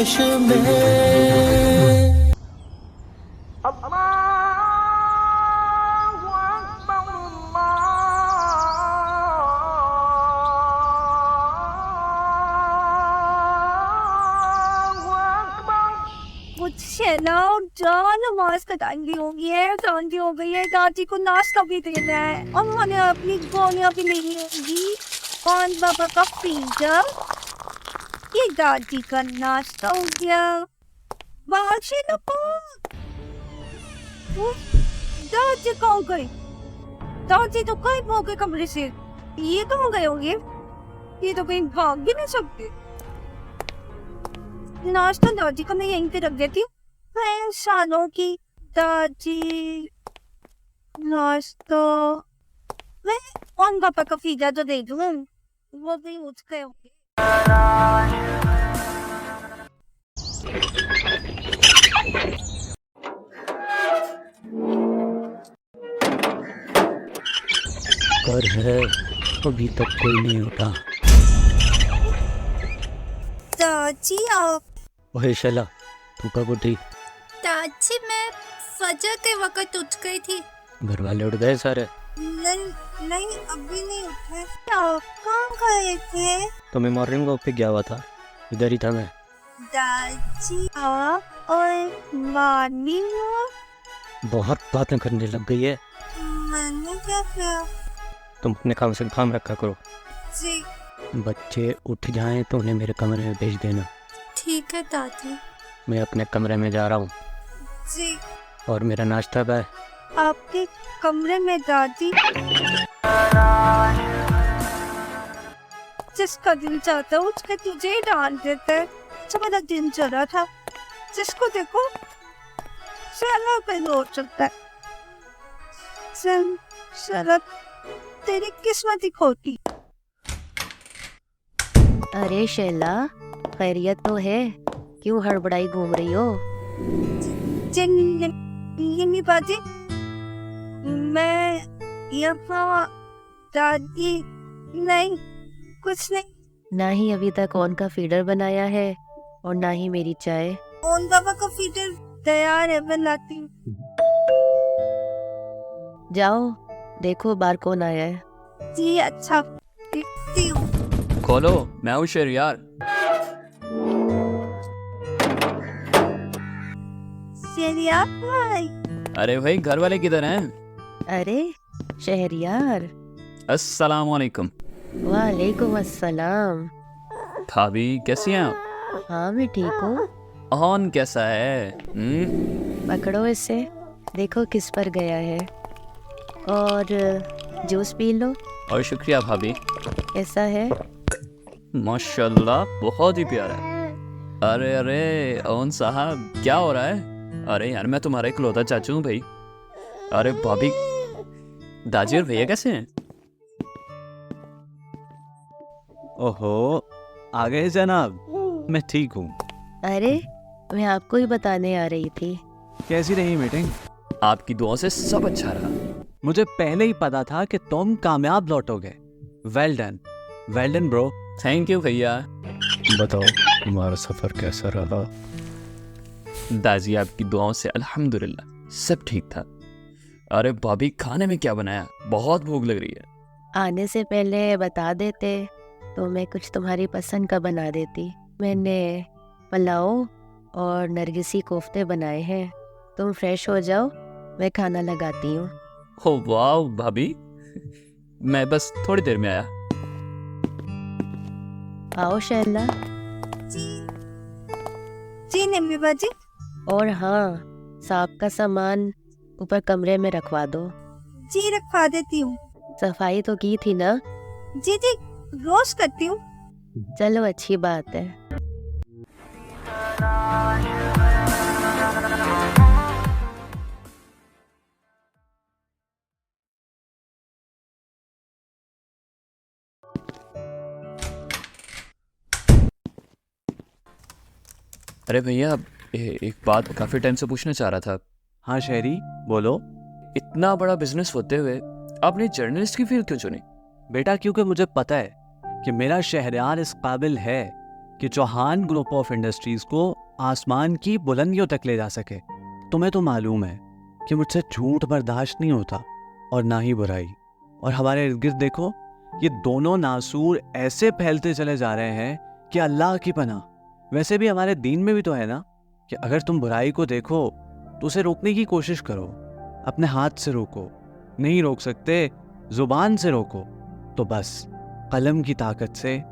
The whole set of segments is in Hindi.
तलाश में। मुझे ना जान नमाज कटानी होगी है, शांति हो गई है, दादी को नाश्ता भी देना है और मैंने अपनी गोलियां भी लेनी होगी। कौन बाबा का पिज्जा, ये दादी का नाश्ता हो गया। बाहर से ना दादी कहाँ गई? दादी तो कहीं भाग गए कमरे से। ये कहाँ गए होंगे? ये तो कहीं भाग भी नहीं सकते। नाश्ता दादी को मैं यहीं पे रख देती हूँ। सालों की दादी नाश्ता मैं और पापा का पिज्जा तो दे दूँ, वो भी उठ गए होंगे। कर है, अभी तक कोई नहीं उठा। दादी आप? ओहे शैला, तू कब उठी? दादी मैं फजर के वक्त उठ गई थी। घर वाले उठ गए सारे? नहीं नहीं, अभी नहीं उठे। आप कहाँ गए थे? तो मैं मॉर्निंग वॉक पे गया हुआ था, इधर ही था मैं। दादी आप और मानी बहुत बातें करने लग गई है। मैंने क्या किया? तुम अपने काम से काम रखा करो। जी बच्चे उठ जाएं तो उन्हें मेरे कमरे में भेज देना। ठीक है दादी। मैं अपने कमरे में जा रहा हूँ। जी और मेरा नाश्ता है। आपके कमरे में दादी? जिसका दिन चाहता है उसके तुझे ही डांट देता है। अच्छा मेरा दिन चला था, जिसको देखो साला पे लौट सकता है। साला तेरी किस्मत ही खोटी। अरे शैला, खैरियत तो है? क्यों हड़बड़ाई घूम रही हो? जिन्नी बाजी, मैं यहाँ दादी नहीं, कुछ नहीं। ना ही अभी तक ओन का फीडर बनाया है और ना ही मेरी चाय। ओन बाबा का फीडर तैयार है, बनाती हूँ। जाओ देखो बाहर कौन आया है। जी अच्छा, देखती हूँ। खोलो, मैं हूँ शहरियार। शहरियार भाई? अरे भाई, घर वाले किधर हैं? अरे शहरियार, अस्सलाम वालेकुम। वालेकुम अस्सलाम। भाभी कैसी हैं आप? हाँ मैं ठीक हूँ। ऑन कैसा है? पकड़ो इसे, देखो किस पर गया है। और जूस पी लो। और शुक्रिया भाभी। कैसा है? माशाल्लाह, बहुत ही प्यारा है। अरे अरे ओन साहब, क्या हो रहा है? अरे यार, मैं तुम्हारा इकलौता चाचू हूँ भाई। अरे भाभी, दाजी और भैया कैसे हैं? ओहो, आ गए जनाब। मैं ठीक हूँ। अरे मैं आपको ही बताने आ रही थी। कैसी रही मीटिंग? आपकी दुआओं से सब अच्छा रहा। मुझे पहले ही पता था कि तुम कामयाब लौटोगे। Well done bro. Thank you भैया। बताओ तुम्हारा सफर कैसा रहा? दाजी आपकी दुआओं से अल्हम्दुलिल्लाह सब ठीक था। अरे भाभी, खाने में क्या बनाया? बहुत भूख लग रही है। आने से पहले बता देते तो मैं कुछ तुम्हारी पसंद का बना देती। मैंने पुलाव और नरगिसी कोफ्ते बनाए हैं। तुम फ्रेश हो जाओ, मैं खाना लगाती हूँ। हो वाह भाभी, मैं बस थोड़ी देर में आया। आओ शैला। जी जी निम्मी बाजी। और हाँ, सांप का सामान ऊपर कमरे में रखवा दो। जी रखवा देती हूँ। सफाई तो की थी ना? जी जी रोज करती हूँ। चलो अच्छी बात है। अरे भैया, एक बात काफ़ी टाइम से पूछना चाह रहा था। हाँ शहरी, बोलो। इतना बड़ा बिजनेस होते हुए आपने जर्नलिस्ट की फील्ड क्यों चुनी? बेटा, क्योंकि मुझे पता है कि मेरा शहरयार इस काबिल है कि चौहान ग्रुप ऑफ इंडस्ट्रीज को आसमान की बुलंदियों तक ले जा सके। तुम्हें तो मालूम है कि मुझसे झूठ बर्दाश्त नहीं होता और ना ही बुराई। और हमारे इर्द गिर्द देखो, ये दोनों नासूर ऐसे फैलते चले जा रहे हैं कि अल्लाह की पनाह। वैसे भी हमारे दीन में भी तो है ना कि अगर तुम बुराई को देखो तो उसे रोकने की कोशिश करो, अपने हाथ से रोको। नहीं रोक सकते, जुबान से रोको। तो बस कलम की ताकत से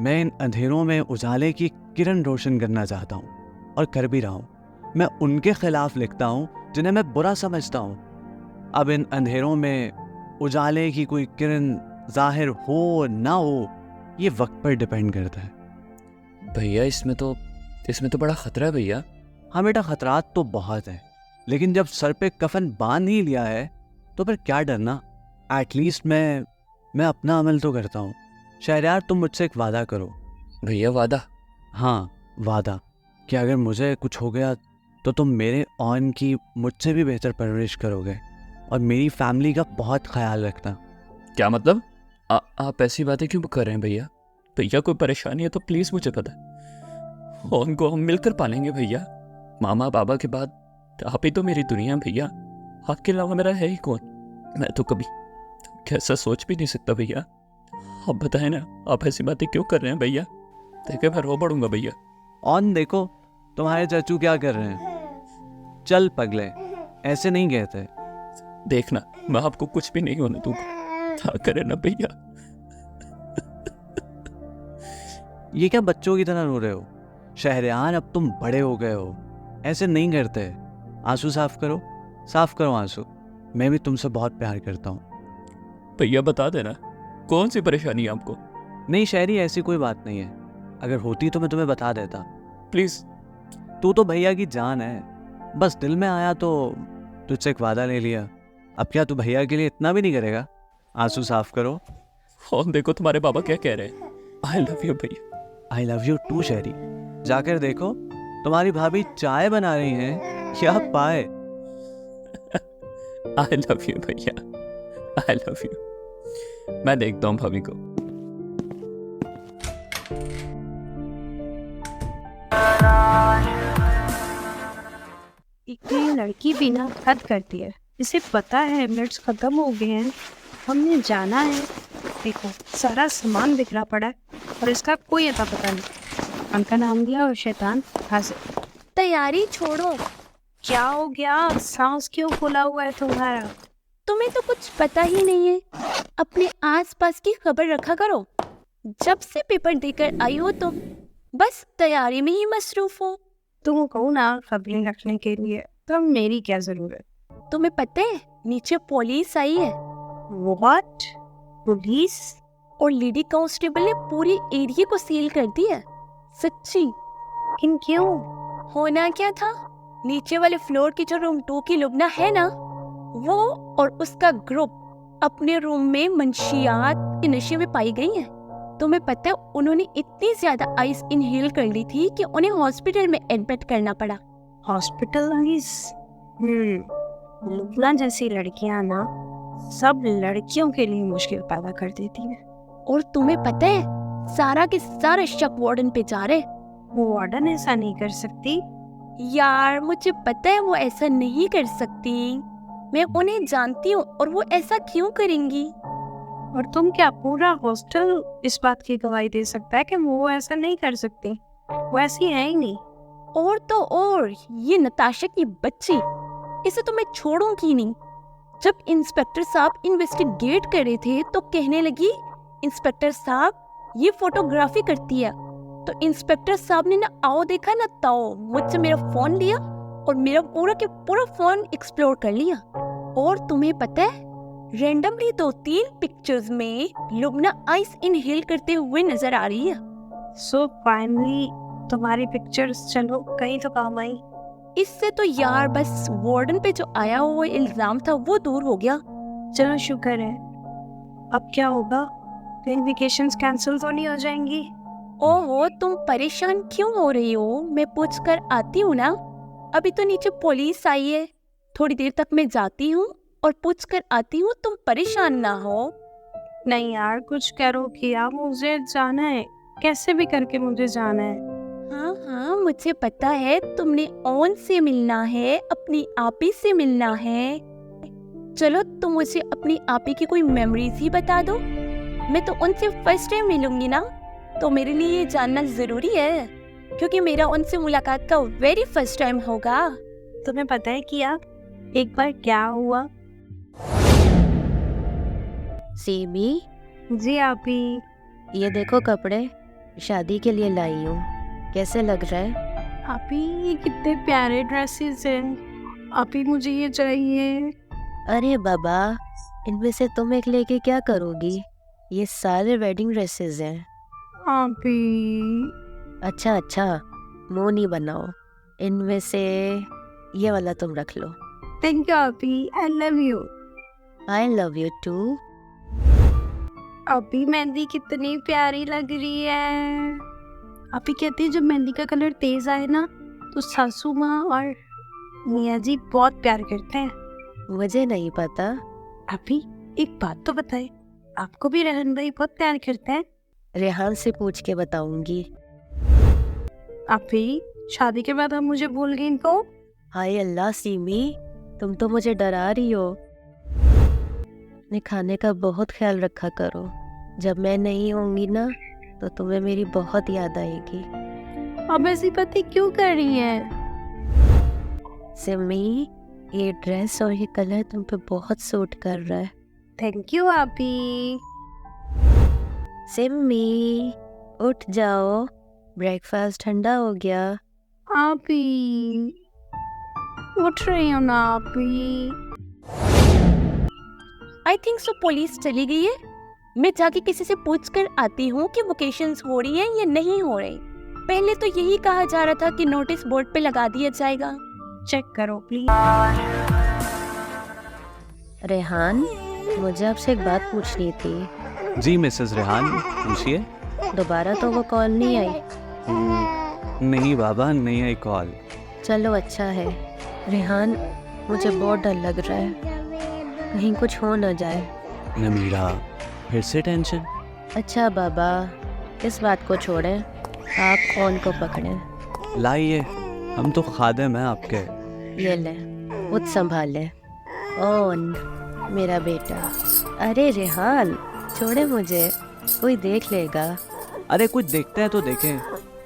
मैं इन अंधेरों में उजाले की किरण रोशन करना चाहता हूँ और कर भी रहा हूँ। मैं उनके खिलाफ लिखता हूँ जिन्हें मैं बुरा समझता हूँ। अब इन अंधेरों में उजाले की कोई किरण जाहिर हो ना हो, ये वक्त पर डिपेंड करता है। भैया इसमें तो बड़ा खतरा है भैया। हाँ बेटा, खतरात तो बहुत हैं, लेकिन जब सर पे कफन बांध ही लिया है तो फिर क्या डरना। एटलीस्ट मैं अपना अमल तो करता हूँ। शहरयार, तुम मुझसे एक वादा करो। भैया वादा? हाँ, वादा कि अगर मुझे कुछ हो गया तो तुम मेरे ऑन की मुझसे भी बेहतर परवरिश करोगे और मेरी फैमिली का बहुत ख्याल रखना। क्या मतलब? आप ऐसी बातें क्यों कर रहे हैं भैया? भैया कोई परेशानी है तो प्लीज़ मुझे पता है। ऑन को हम मिलकर पालेंगे भैया। मामा बाबा के बाद आप ही तो मेरी दुनिया है भैया। आपके अलावा मेरा है ही कौन? मैं तो कभी कैसा सोच भी नहीं सकता भैया। आप बताएं ना, आप ऐसी बातें क्यों कर रहे हैं भैया? देखे मैं रो पड़ूंगा भैया। ऑन देखो तुम्हारे चाचू क्या कर रहे हैं। चल पगले, ऐसे नहीं कहते। देखना, मैं आपको कुछ भी नहीं होने दूंगा। क्या करे ना भैया। ये क्या बच्चों की तरह रो रहे हो? शहरयार, अब तुम बड़े हो गए हो, ऐसे नहीं करते। आंसू साफ करो आंसू। मैं भी तुमसे बहुत प्यार करता हूँ। भैया बता देना कौन सी परेशानी है आपको? नहीं शहरी, ऐसी कोई बात नहीं है। अगर होती तो मैं तुम्हें बता देता। प्लीज। तू तो भैया की जान है, बस दिल में आया तो तुझसे एक वादा ले लिया। अब क्या तू भैया के लिए इतना भी नहीं करेगा? आंसू साफ करो। और देखो तुम्हारे बाबा क्या कह रहे हैं। आई लव यू भैया। आई लव यू टू शहरी। जाकर देखो तुम्हारी भाभी चाय बना रही हैं, क्या पाए। आई लव यू भैया, आई लव यू। मैं देखता हूँ भाभी को। एक ये लड़की भी ना हद करती है। इसे पता है मिनट्स खत्म हो गए हैं, हमने जाना है। देखो सारा सामान बिखरा पड़ा है और इसका कोई अता पता नहीं। उनका नाम दिया और शैतान हाजिर। तैयारी छोड़ो। क्या हो गया? सांस क्यों खुला हुआ है तुम्हारा? तुम्हें तो कुछ पता ही नहीं है। अपने आसपास की खबर रखा करो। जब से पेपर देकर आई हो तुम बस तैयारी में ही मसरूफ हो। तुम कहो ना खबरें रखने के लिए, तो मेरी क्या जरूरत? तुम्हें पता है नीचे पुलिस आई है। व्हाट? पुलिस? और लेडी कांस्टेबल ने पूरी एरिया को सील कर दिया। सच्ची। इन क्यों? होना क्या था, नीचे वाले फ्लोर की जो रूम 2 की लुबना है ना, वो और उसका ग्रुप अपने रूम में मंशियात के नशे में पाई गई है। तुम्हें पता है उन्होंने इतनी ज्यादा आइस इनहेल कर ली थी कि उन्हें हॉस्पिटल में एडमिट करना पड़ा। Hospital ice? लुबना जैसी लड़कियां ना सब लड़कियों के लिए मुश्किल पैदा कर देती हैं। और तुम्हें पता है सारा के सारे शक वार्डन पे जा रहे। वो वार्डन ऐसा नहीं कर सकती। यार मुझे पता है वो ऐसा नहीं कर सकती। मैं उन्हें जानती हूँ और वो ऐसा क्यों करेंगी। और तुम क्या पूरा हॉस्टल इस बात की गवाही दे सकता है कि वो ऐसा नहीं कर सकती? वो ऐसी है ही नहीं। और तो और ये नताशा की बच्ची, इसे तो मैं छोड़ूंगी नहीं। जब इंस्पेक्टर साहब इन्वेस्टिगेट कर रहे थे तो कहने लगी इंस्पेक्टर साहब ये फोटोग्राफी करती है। तो इंस्पेक्टर साहब ने ना आओ देखा ना ताओ मुझसे मेरा फोन लिया और मेरा पूरा के पूरा फोन एक्सप्लोर कर लिया। और तुम्हें पता है रैंडमली 2-3 पिक्चर्स में लुबना आइस इनहेल करते हुए नजर आ रही है। सो फाइनली तुम्हारी पिक्चर्स चलो कहीं तो काम आई। इससे तो यार बस वार्डन पे जो आया हुआ इल्जाम था वो दूर हो गया। चलो शुक्र है। अब क्या होगा? फिर वेकेशंस कैंसिल तो नहीं हो जाएंगी? ओहो तुम परेशान क्यों हो रही हो? मैं पूछ कर आती हूँ ना। अभी तो नीचे पुलिस आई है, थोड़ी देर तक मैं जाती हूँ और पूछ कर आती हूँ। तुम परेशान ना हो। नहीं यार कुछ करो कि यार मुझे जाना है। कैसे भी करके मुझे जाना है। हाँ हाँ, मुझे पता है तुमने ओन से मिलना है, अपनी आपी से मिलना है। चलो तुम मुझे अपनी आपी की कोई मेमोरीज ही बता दो। मैं तो उनसे फर्स्ट टाइम मिलूंगी ना, तो मेरे लिए ये जानना जरूरी है, क्योंकि मेरा उनसे मुलाकात का वेरी फर्स्ट टाइम होगा। तुम्हें पता है किया एक बार क्या हुआ? सीमी, जी आपी। ये देखो कपड़े, शादी के लिए लाई हूँ। कैसे लग रहा है? आपी ये कितने प्यारे ड्रेसेस हैं। आपी मुझे ये चाहिए। अरे बाबा, इनमें से तुम एक लेके क्या करोगी? ये सारे वेडिंग ड्रेसेस हैं। आपी अच्छा अच्छा, मुंह नहीं बनाओ। इनमें से ये वाला तुम रख लो। थैंक यू आपी, I love you. I love you too. आपी मेहंदी कितनी प्यारी लग रही है। आपी कहती है जब मेहंदी का कलर तेज आए ना, तो सासू माँ और मियाँ जी बहुत प्यार करते हैं। मुझे नहीं पता। आपी एक बात तो बताए, आपको भी रेहान भाई बहुत प्यार करते हैं? रेहान से पूछ के बताऊंगी। आपी शादी के बाद आप मुझे भूल गई इनको? हाय अल्लाह सीमी, तुम तो मुझे डरा रही हो। अपने खाने का बहुत ख्याल रखा करो। जब मैं नहीं होंगी ना, तो तुम्हें मेरी बहुत याद आएगी। अब ऐसी बातें क्यों कर रही हैं? सिमी, ये ड्रेस और ये कलर तुम पे बहुत सूट कर रहा है। थैंक यू आपी। सिमी, उठ जाओ, ब्रेकफास्ट ठंडा हो गया। आपी उठ रही हो ना आपी? आई थिंक सो पुलिस चली गई है। मैं जाके किसी से पूछ कर आती हूँ कि वोकेशंस हो रही हैं या नहीं हो रही। पहले तो यही कहा जा रहा था कि नोटिस बोर्ड पे लगा दिया जाएगा। चेक करो प्लीज। रेहान, मुझे आपसे एक बात पूछनी थी। जी मिसेस रेहान, पूछिए। दोबारा तो वो कॉल नहीं आई? नहीं बाबा, नहीं आई कॉल। चलो अच्छा है। रेहान, मुझे बहुत डर लग रहा है, कहीं कुछ हो न जाए। नमीरा, फिर से टेंशन? अच्छा बाबा, इस बात को छोड़ें, आप ओन को पकड़ें। लाइए, हम तो खादिम हैं आपके। ये ले, खुद संभाले। ओन, मेरा बेटा। अरे रेहान, छोड़े मुझे, कोई देख लेगा। अरे कुछ देखते हैं तो देखें,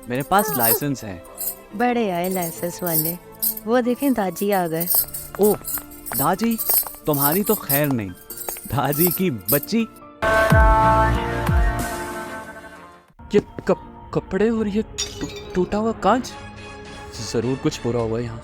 मेरे पास लाइसेंस है। बड़े आए लाइसेंस वाले। वो देखें दाजी आ गए। ओह दाजी, तुम्हारी तो खैर नहीं, दादी की बच्ची। ये कपड़े और ये टूटा हुआ कांच, जरूर कुछ बुरा हुआ है यहाँ।